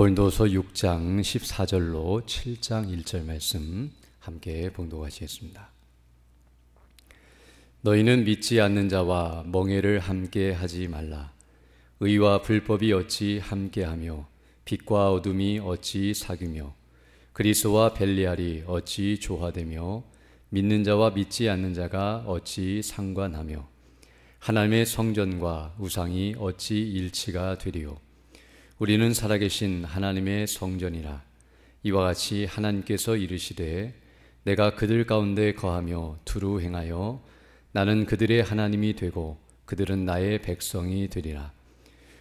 고린도서 6장 14절로 7장 1절 말씀 함께 봉독하시겠습니다. 너희는 믿지 않는 자와 멍에를 함께 하지 말라. 의와 불법이 어찌 함께하며 빛과 어둠이 어찌 사귀며 그리스도와 벨리알이 어찌 조화되며 믿는 자와 믿지 않는 자가 어찌 상관하며 하나님의 성전과 우상이 어찌 일치가 되리요. 우리는 살아계신 하나님의 성전이라. 이와 같이 하나님께서 이르시되 내가 그들 가운데 거하며 두루 행하여 나는 그들의 하나님이 되고 그들은 나의 백성이 되리라.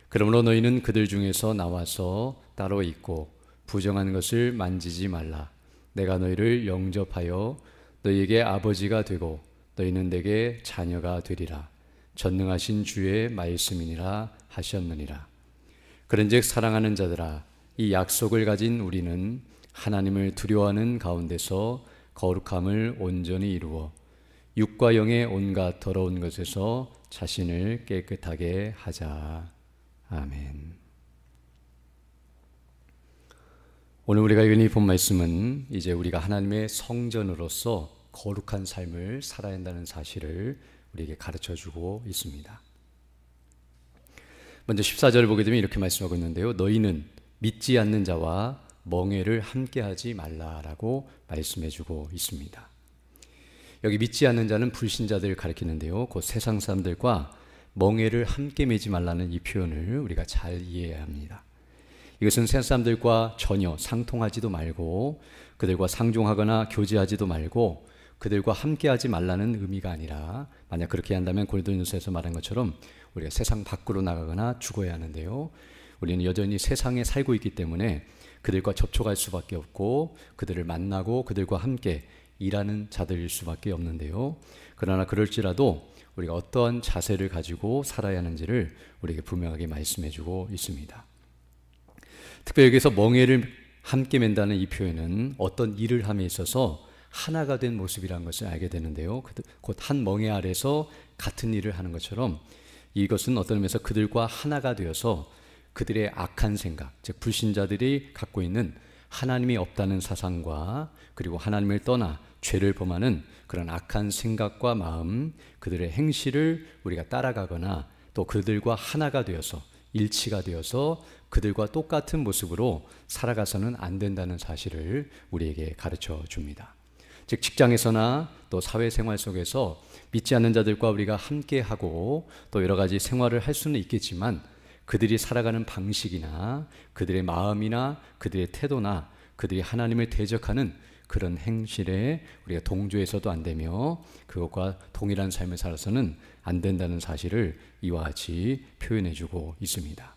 그러므로 너희는 그들 중에서 나와서 따로 있고 부정한 것을 만지지 말라. 내가 너희를 영접하여 너희에게 아버지가 되고 너희는 내게 자녀가 되리라. 전능하신 주의 말씀이니라 하셨느니라. 그런즉 사랑하는 자들아, 이 약속을 가진 우리는 하나님을 두려워하는 가운데서 거룩함을 온전히 이루어 육과 영의 온갖 더러운 것에서 자신을 깨끗하게 하자. 아멘. 오늘 우리가 읽은 이 본 말씀은 이제 우리가 하나님의 성전으로서 거룩한 삶을 살아야 한다는 사실을 우리에게 가르쳐주고 있습니다. 먼저 14절을 보게 되면 이렇게 말씀하고 있는데요. 너희는 믿지 않는 자와 멍에를 함께하지 말라라고 말씀해주고 있습니다. 여기 믿지 않는 자는 불신자들을 가리키는데요. 곧 세상 사람들과 멍에를 함께 매지 말라는 이 표현을 우리가 잘 이해해야 합니다. 이것은 세상 사람들과 전혀 상통하지도 말고 그들과 상종하거나 교제하지도 말고 그들과 함께하지 말라는 의미가 아니라, 만약 그렇게 한다면 고린도전서에서 말한 것처럼 우리가 세상 밖으로 나가거나 죽어야 하는데요. 우리는 여전히 세상에 살고 있기 때문에 그들과 접촉할 수밖에 없고 그들을 만나고 그들과 함께 일하는 자들일 수밖에 없는데요. 그러나 그럴지라도 우리가 어떠한 자세를 가지고 살아야 하는지를 우리에게 분명하게 말씀해주고 있습니다. 특별히 여기서 멍에를 함께 맨다는 이 표현은 어떤 일을 함에 있어서 하나가 된 모습이라는 것을 알게 되는데요. 곧 한 멍에 아래서 같은 일을 하는 것처럼 이것은 어떤 의미에서 그들과 하나가 되어서 그들의 악한 생각, 즉 불신자들이 갖고 있는 하나님이 없다는 사상과 그리고 하나님을 떠나 죄를 범하는 그런 악한 생각과 마음, 그들의 행실을 우리가 따라가거나 또 그들과 하나가 되어서 일치가 되어서 그들과 똑같은 모습으로 살아가서는 안 된다는 사실을 우리에게 가르쳐 줍니다. 즉 직장에서나 또 사회생활 속에서 믿지 않는 자들과 우리가 함께하고 또 여러 가지 생활을 할 수는 있겠지만 그들이 살아가는 방식이나 그들의 마음이나 그들의 태도나 그들이 하나님을 대적하는 그런 행실에 우리가 동조해서도 안 되며 그것과 동일한 삶을 살아서는 안 된다는 사실을 이와 같이 표현해주고 있습니다.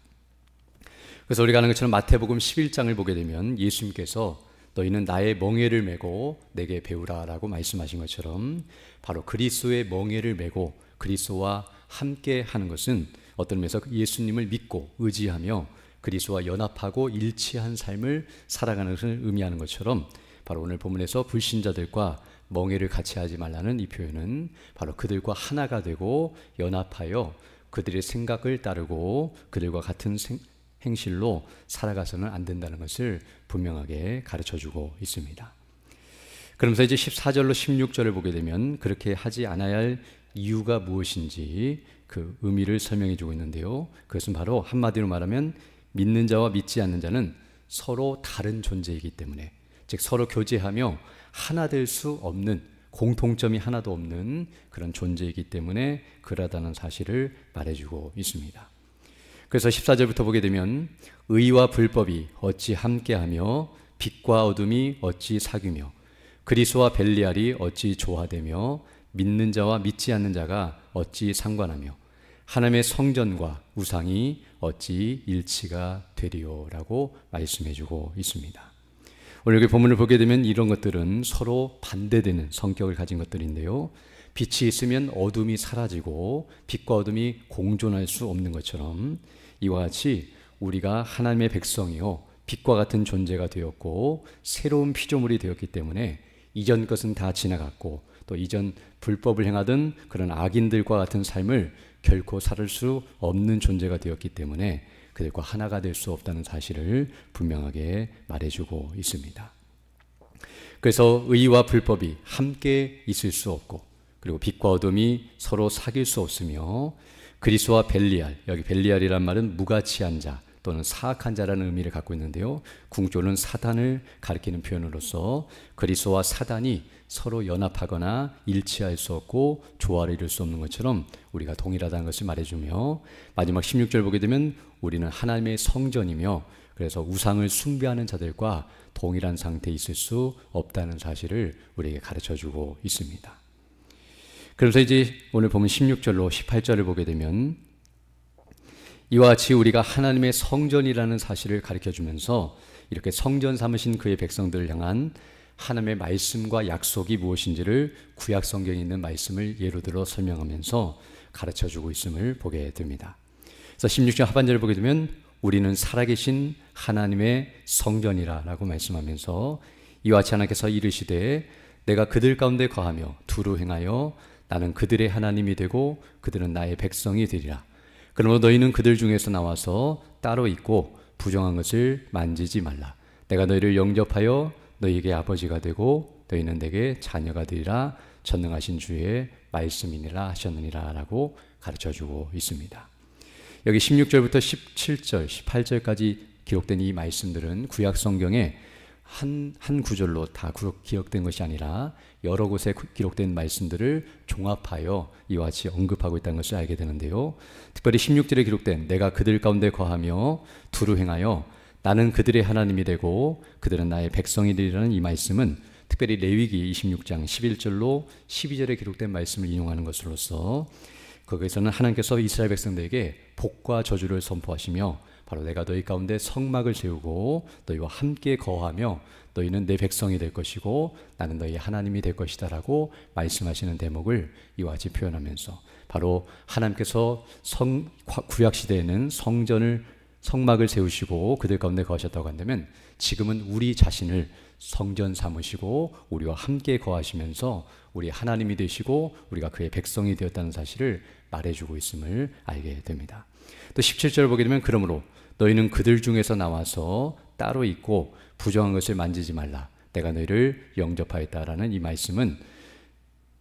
그래서 우리가 아는 것처럼 마태복음 11장을 보게 되면 예수님께서 너희는 나의 멍에를 메고 내게 배우라 라고 말씀하신 것처럼 바로 그리스도의 멍에를 메고 그리스도와 함께 하는 것은 어떤 면에서 예수님을 믿고 의지하며 그리스도와 연합하고 일치한 삶을 살아가는 것을 의미하는 것처럼 바로 오늘 본문에서 불신자들과 멍에를 같이 하지 말라는 이 표현은 바로 그들과 하나가 되고 연합하여 그들의 생각을 따르고 그들과 같은 행실로 살아가서는 안 된다는 것을 분명하게 가르쳐주고 있습니다. 그러면서 이제 14절로 16절을 보게 되면 그렇게 하지 않아야 할 이유가 무엇인지 그 의미를 설명해 주고 있는데요. 그것은 바로 한마디로 말하면 믿는 자와 믿지 않는 자는 서로 다른 존재이기 때문에, 즉 서로 교제하며 하나 될 수 없는, 공통점이 하나도 없는 그런 존재이기 때문에 그러하다는 사실을 말해주고 있습니다. 그래서 14절부터 보게 되면 의와 불법이 어찌 함께하며 빛과 어둠이 어찌 사귀며 그리스도와 벨리알이 어찌 조화되며 믿는 자와 믿지 않는 자가 어찌 상관하며 하나님의 성전과 우상이 어찌 일치가 되리요 라고 말씀해주고 있습니다. 오늘 여기 본문을 보게 되면 이런 것들은 서로 반대되는 성격을 가진 것들인데요. 빛이 있으면 어둠이 사라지고 빛과 어둠이 공존할 수 없는 것처럼 이와 같이 우리가 하나님의 백성이요 빛과 같은 존재가 되었고 새로운 피조물이 되었기 때문에 이전 것은 다 지나갔고 또 이전 불법을 행하던 그런 악인들과 같은 삶을 결코 살 수 없는 존재가 되었기 때문에 그들과 하나가 될 수 없다는 사실을 분명하게 말해주고 있습니다. 그래서 의와 불법이 함께 있을 수 없고, 그리고 빛과 어둠이 서로 사귈 수 없으며, 그리스도와 벨리알, 여기 벨리알이란 말은 무가치한 자 또는 사악한 자라는 의미를 갖고 있는데요, 궁조는 사단을 가리키는 표현으로서 그리스도와 사단이 서로 연합하거나 일치할 수 없고 조화를 이룰 수 없는 것처럼 우리가 동일하다는 것을 말해주며, 마지막 16절 보게 되면 우리는 하나님의 성전이며, 그래서 우상을 숭배하는 자들과 동일한 상태에 있을 수 없다는 사실을 우리에게 가르쳐주고 있습니다. 그래서 이제 오늘 보면 16절로 18절을 보게 되면 이와 같이 우리가 하나님의 성전이라는 사실을 가르쳐주면서 이렇게 성전 삼으신 그의 백성들을 향한 하나님의 말씀과 약속이 무엇인지를 구약 성경에 있는 말씀을 예로 들어 설명하면서 가르쳐주고 있음을 보게 됩니다. 그래서 16절 하반절을 보게 되면 우리는 살아계신 하나님의 성전이라 라고 말씀하면서 이와 같이 하나님께서 이르시되 내가 그들 가운데 거하며 두루 행하여 나는 그들의 하나님이 되고 그들은 나의 백성이 되리라. 그러므로 너희는 그들 중에서 나와서 따로 있고 부정한 것을 만지지 말라. 내가 너희를 영접하여 너희에게 아버지가 되고 너희는 내게 자녀가 되리라. 전능하신 주의 말씀이니라 하셨느니라 라고 가르쳐주고 있습니다. 여기 16절부터 17절, 18절까지 기록된 이 말씀들은 구약 성경에 한 구절로 다 기록된 것이 아니라 여러 곳에 기록된 말씀들을 종합하여 이와 같이 언급하고 있다는 것을 알게 되는데요, 특별히 16절에 기록된 내가 그들 가운데 거하며 두루 행하여 나는 그들의 하나님이 되고 그들은 나의 백성이 되리라는 이 말씀은 특별히 레위기 26장 11절로 12절에 기록된 말씀을 인용하는 것으로서 거기에서는 하나님께서 이스라엘 백성들에게 복과 저주를 선포하시며 바로 내가 너희 가운데 성막을 세우고 너희와 함께 거하며 너희는 내 백성이 될 것이고 나는 너희의 하나님이 될 것이다 라고 말씀하시는 대목을 이와 같이 표현하면서 바로 하나님께서 구약시대에는 성막을 세우시고 그들 가운데 거하셨다고 한다면 지금은 우리 자신을 성전 삼으시고 우리와 함께 거하시면서 우리 하나님이 되시고 우리가 그의 백성이 되었다는 사실을 말해주고 있음을 알게 됩니다. 또 17절 보게 되면 그러므로 너희는 그들 중에서 나와서 따로 있고 부정한 것을 만지지 말라. 내가 너희를 영접하였다라는 이 말씀은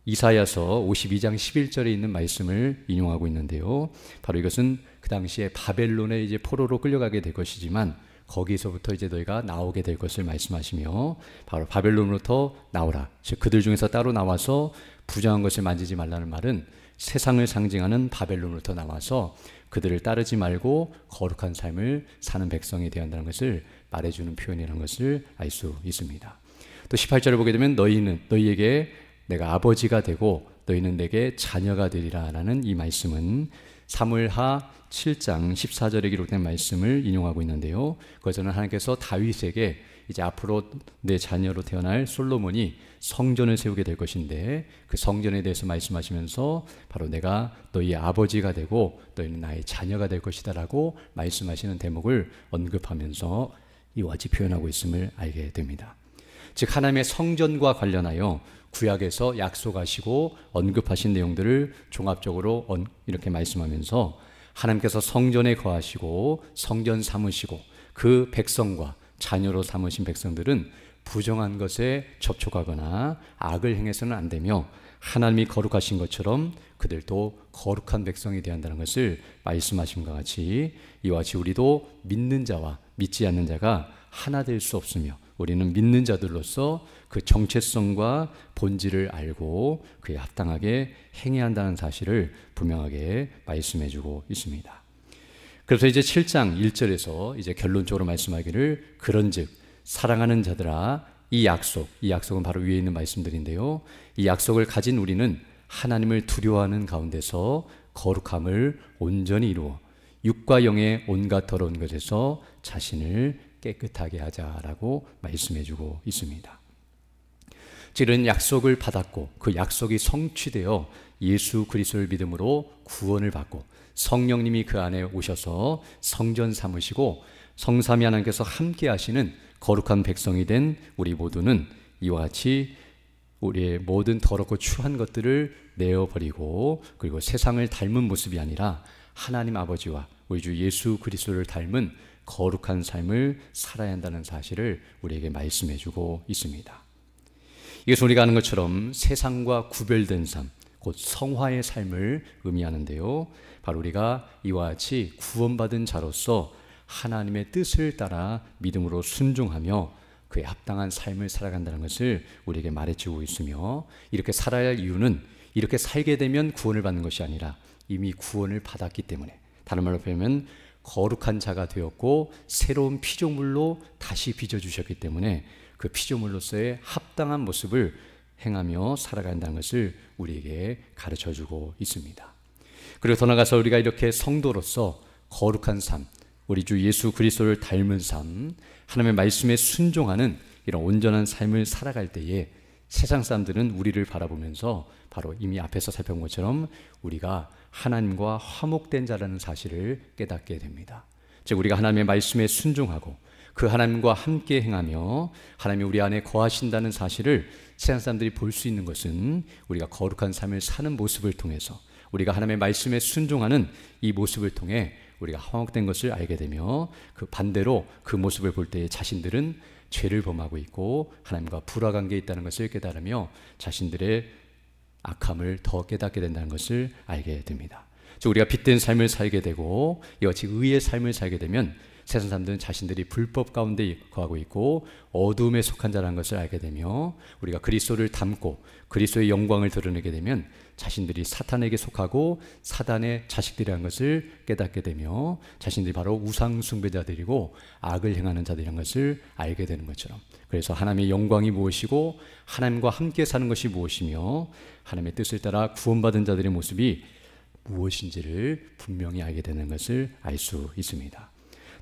이사야서 52장 11절에 있는 말씀을 인용하고 있는데요, 바로 이것은 그 당시에 바벨론에 이제 포로로 끌려가게 될 것이지만 거기서부터 이제 너희가 나오게 될 것을 말씀하시며 바로 바벨론으로부터 나오라. 즉 그들 중에서 따로 나와서 부정한 것을 만지지 말라는 말은 세상을 상징하는 바벨론으로부터 나와서 그들을 따르지 말고 거룩한 삶을 사는 백성이 되어야 한다는 것을 말해주는 표현이라는 것을 알 수 있습니다. 또 18절을 보게 되면 너희에게 내가 아버지가 되고 너희는 내게 자녀가 되리라 라는 이 말씀은 사무엘하 7장 14절에 기록된 말씀을 인용하고 있는데요, 그것은 하나님께서 다윗에게 이제 앞으로 내 자녀로 태어날 솔로몬이 성전을 세우게 될 것인데 그 성전에 대해서 말씀하시면서 바로 내가 너희의 아버지가 되고 너희는 나의 자녀가 될 것이다 라고 말씀하시는 대목을 언급하면서 이와 같이 표현하고 있음을 알게 됩니다. 즉 하나님의 성전과 관련하여 구약에서 약속하시고 언급하신 내용들을 종합적으로 이렇게 말씀하면서 하나님께서 성전에 거하시고 성전 삼으시고 그 백성과 자녀로 삼으신 백성들은 부정한 것에 접촉하거나 악을 행해서는 안 되며 하나님이 거룩하신 것처럼 그들도 거룩한 백성이 되어야 한다는 것을 말씀하신 것 같이 이와 같이 우리도 믿는 자와 믿지 않는 자가 하나 될 수 없으며 우리는 믿는 자들로서 그 정체성과 본질을 알고 그에 합당하게 행해야 한다는 사실을 분명하게 말씀해주고 있습니다. 그래서 이제 7장 1절에서 이제 결론적으로 말씀하기를 그런즉 사랑하는 자들아 이 약속은 바로 위에 있는 말씀들인데요, 이 약속을 가진 우리는 하나님을 두려워하는 가운데서 거룩함을 온전히 이루어 육과 영의 온갖 더러운 것에서 자신을 깨끗하게 하자라고 말씀해주고 있습니다. 이런 약속을 받았고 그 약속이 성취되어 예수 그리스도를 믿음으로 구원을 받고 성령님이 그 안에 오셔서 성전 삼으시고 성삼위 하나님께서 함께 하시는 거룩한 백성이 된 우리 모두는 이와 같이 우리의 모든 더럽고 추한 것들을 내어버리고 그리고 세상을 닮은 모습이 아니라 하나님 아버지와 우리 주 예수 그리스도를 닮은 거룩한 삶을 살아야 한다는 사실을 우리에게 말씀해 주고 있습니다. 이것은 우리가 아는 것처럼 세상과 구별된 삶, 곧 성화의 삶을 의미하는데요, 바로 우리가 이와 같이 구원받은 자로서 하나님의 뜻을 따라 믿음으로 순종하며 그에 합당한 삶을 살아간다는 것을 우리에게 말해주고 있으며, 이렇게 살아야 할 이유는 이렇게 살게 되면 구원을 받는 것이 아니라 이미 구원을 받았기 때문에, 다른 말로 표현하면 거룩한 자가 되었고 새로운 피조물로 다시 빚어주셨기 때문에 그 피조물로서의 합당한 모습을 행하며 살아간다는 것을 우리에게 가르쳐주고 있습니다. 그리고 더 나아가서 우리가 이렇게 성도로서 거룩한 삶, 우리 주 예수 그리스도를 닮은 삶, 하나님의 말씀에 순종하는 이런 온전한 삶을 살아갈 때에 세상 사람들은 우리를 바라보면서 바로 이미 앞에서 살펴본 것처럼 우리가 하나님과 화목된 자라는 사실을 깨닫게 됩니다. 즉 우리가 하나님의 말씀에 순종하고 그 하나님과 함께 행하며 하나님이 우리 안에 거하신다는 사실을 세상 사람들이 볼 수 있는 것은 우리가 거룩한 삶을 사는 모습을 통해서, 우리가 하나님의 말씀에 순종하는 이 모습을 통해 우리가 화목된 것을 알게 되며, 그 반대로 그 모습을 볼 때 자신들은 죄를 범하고 있고 하나님과 불화관계에 있다는 것을 깨달으며 자신들의 악함을 더 깨닫게 된다는 것을 알게 됩니다. 즉 우리가 빛된 삶을 살게 되고 이와 같이 의의 삶을 살게 되면 세상 사람들은 자신들이 불법 가운데 거하고 있고 어두움에 속한 자라는 것을 알게 되며, 우리가 그리스도를 닮고 그리스도의 영광을 드러내게 되면 자신들이 사탄에게 속하고 사단의 자식들이라는 것을 깨닫게 되며 자신들이 바로 우상 숭배자들이고 악을 행하는 자들이라는 것을 알게 되는 것처럼, 그래서 하나님의 영광이 무엇이고 하나님과 함께 사는 것이 무엇이며 하나님의 뜻을 따라 구원받은 자들의 모습이 무엇인지를 분명히 알게 되는 것을 알 수 있습니다.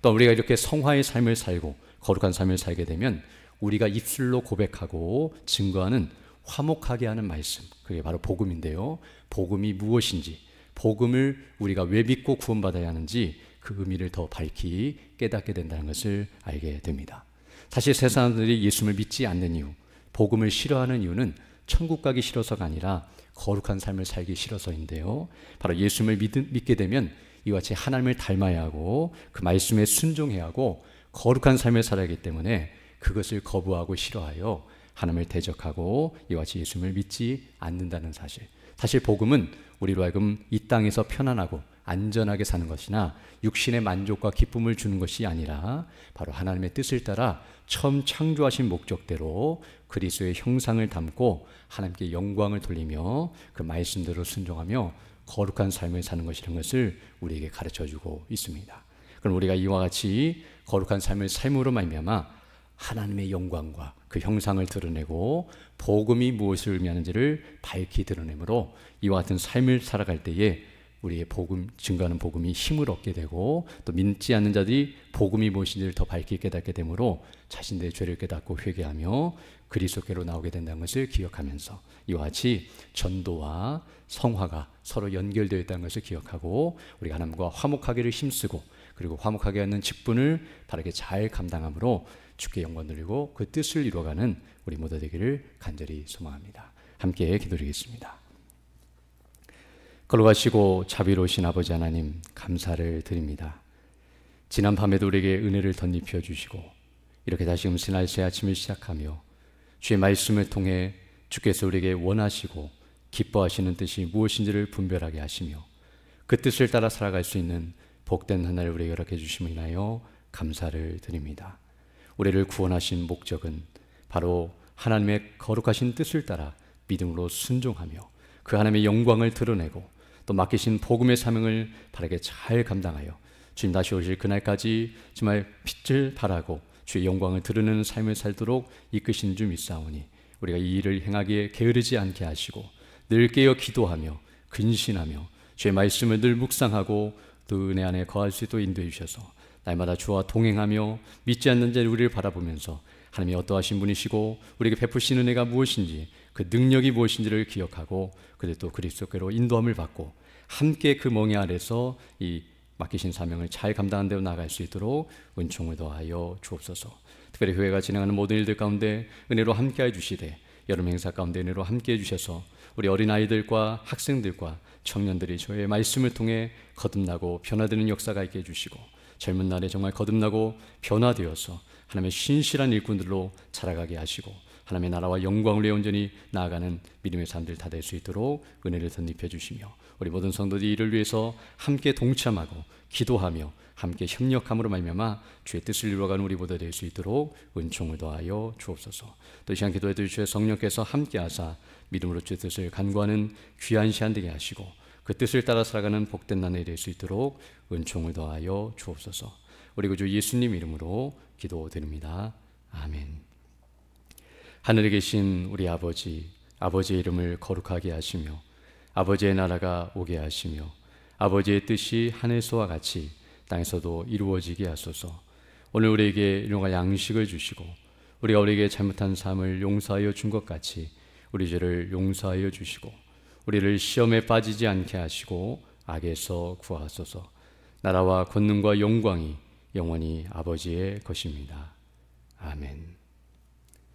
또 우리가 이렇게 성화의 삶을 살고 거룩한 삶을 살게 되면 우리가 입술로 고백하고 증거하는 화목하게 하는 말씀, 그게 바로 복음인데요, 복음이 무엇인지, 복음을 우리가 왜 믿고 구원받아야 하는지 그 의미를 더 밝히 깨닫게 된다는 것을 알게 됩니다. 사실 세상 사람들이 예수를 믿지 않는 이유, 복음을 싫어하는 이유는 천국 가기 싫어서가 아니라 거룩한 삶을 살기 싫어서인데요, 바로 예수를 믿게 되면 이와 같이 하나님을 닮아야 하고 그 말씀에 순종해야 하고 거룩한 삶을 살아야 하기 때문에 그것을 거부하고 싫어하여 하나님을 대적하고 이와 같이 예수를 믿지 않는다는 사실. 사실 복음은 우리로 하여금 이 땅에서 편안하고 안전하게 사는 것이나 육신의 만족과 기쁨을 주는 것이 아니라 바로 하나님의 뜻을 따라 처음 창조하신 목적대로 그리스도의 형상을 담고 하나님께 영광을 돌리며 그 말씀대로 순종하며 거룩한 삶을 사는 것이라는 것을 우리에게 가르쳐주고 있습니다. 그럼 우리가 이와 같이 거룩한 삶을 삶으로 말미암아 하나님의 영광과 그 형상을 드러내고 복음이 무엇을 의미하는지를 밝히 드러내므로 이와 같은 삶을 살아갈 때에 우리의 복음, 증거하는 복음이 힘을 얻게 되고 또 믿지 않는 자들이 복음이 무엇인지를 더 밝히 깨닫게 되므로 자신들의 죄를 깨닫고 회개하며 그리스도께로 나오게 된다는 것을 기억하면서 이와 같이 전도와 성화가 서로 연결되어 있다는 것을 기억하고 우리가 하나님과 화목하기를 힘쓰고 그리고 화목하게 하는 직분을 바르게 잘 감당함으로 주께 영광 돌리고 그 뜻을 이루어가는 우리 모두 되기를 간절히 소망합니다. 함께 기도드리겠습니다. 거룩하시고 자비로우신 아버지 하나님, 감사를 드립니다. 지난 밤에도 우리에게 은혜를 덧입혀 주시고 이렇게 다시금 신날 새 아침을 시작하며 주의 말씀을 통해 주께서 우리에게 원하시고 기뻐하시는 뜻이 무엇인지를 분별하게 하시며 그 뜻을 따라 살아갈 수 있는 복된 한 날 우리에게 허락해 주심을 인하여 감사를 드립니다. 우리를 구원하신 목적은 바로 하나님의 거룩하신 뜻을 따라 믿음으로 순종하며 그 하나님의 영광을 드러내고 또 맡기신 복음의 사명을 바르게 잘 감당하여 주님 다시 오실 그날까지 정말 빛을 발하고 주의 영광을 드러내는 삶을 살도록 이끄신 줄 믿사오니 우리가 이 일을 행하기에 게으르지 않게 하시고 늘 깨어 기도하며 근신하며 주의 말씀을 늘 묵상하고 또 은혜 안에 거할 수 있도록 인도해 주셔서 날마다 주와 동행하며 믿지 않는 자를 우리를 바라보면서 하나님이 어떠하신 분이시고 우리에게 베푸시는 은혜가 무엇인지 그 능력이 무엇인지를 기억하고 그리고 또 그리스도께로 인도함을 받고 함께 그 멍에 아래서 이 맡기신 사명을 잘 감당하는 대로 나아갈 수 있도록 은총을 더하여 주옵소서. 특별히 교회가 진행하는 모든 일들 가운데 은혜로 함께해 주시되 여름 행사 가운데 은혜로 함께해 주셔서 우리 어린아이들과 학생들과 청년들이 저의 말씀을 통해 거듭나고 변화되는 역사가 있게 해주시고 젊은 날에 정말 거듭나고 변화되어서 하나님의 신실한 일꾼들로 자라가게 하시고 하나님의 나라와 영광을 위해 온전히 나아가는 믿음의 사람들 다 될 수 있도록 은혜를 덧입혀 주시며 우리 모든 성도들이 이를 위해서 함께 동참하고 기도하며 함께 협력함으로 말미암아 주의 뜻을 이루어가는 우리 모두 될 수 있도록 은총을 더하여 주옵소서. 또 이 시간 기도해도 주의 성령께서 함께하사 믿음으로 주의 뜻을 간구하는 귀한 시간 되게 하시고 그 뜻을 따라 살아가는 복된 나날이 될 수 있도록 은총을 더하여 주옵소서. 우리 구주 예수님 이름으로 기도드립니다. 아멘. 하늘에 계신 우리 아버지, 아버지의 이름을 거룩하게 하시며 아버지의 나라가 오게 하시며 아버지의 뜻이 하늘에서와 같이 땅에서도 이루어지게 하소서. 오늘 우리에게 일용할 양식을 주시고 우리가 우리에게 잘못한 삶을 용서하여 준 것 같이 우리 죄를 용서하여 주시고 우리를 시험에 빠지지 않게 하시고 악에서 구하소서. 나라와 권능과 영광이 영원히 아버지의 것입니다. 아멘.